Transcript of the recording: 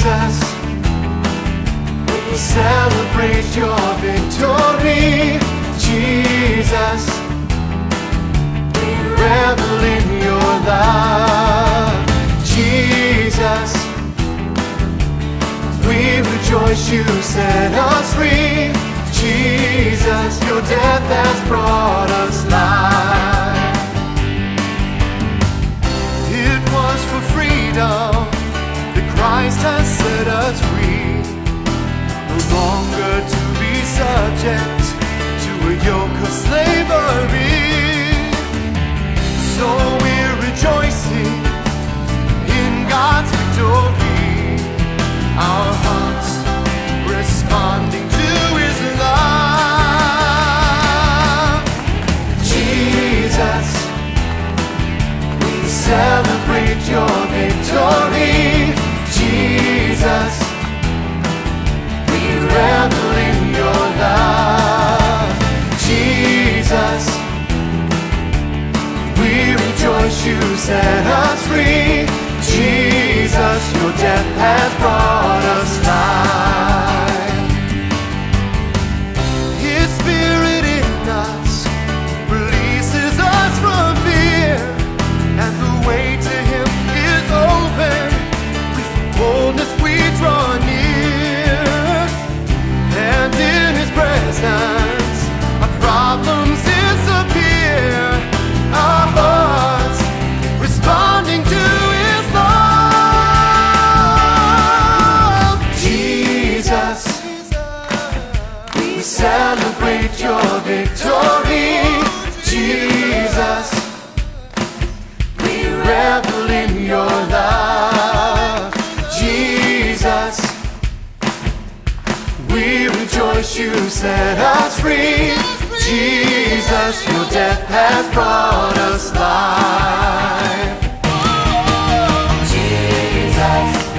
Jesus, we celebrate your victory. Jesus, we revel in your love. Jesus, we rejoice you set us free. Jesus, your death has brought us life. It was for freedom that Christ has set us free, no longer to be subject to a yoke of slavery. So we're rejoicing in God's victory, our hearts responding to His love. Jesus, we celebrate your victory. Jesus, we revel in your love. Jesus, we rejoice you set us free. Jesus, your death has brought us life. His Spirit in us releases us from fear, and the way to Him is open. With boldness we draw near, and in His presence our problems disappear. Our hearts responding to His love. Jesus, we celebrate your victory. Jesus, we revel in your love. Jesus, we rejoice you set us free. Jesus, your death has brought us life. Jesus,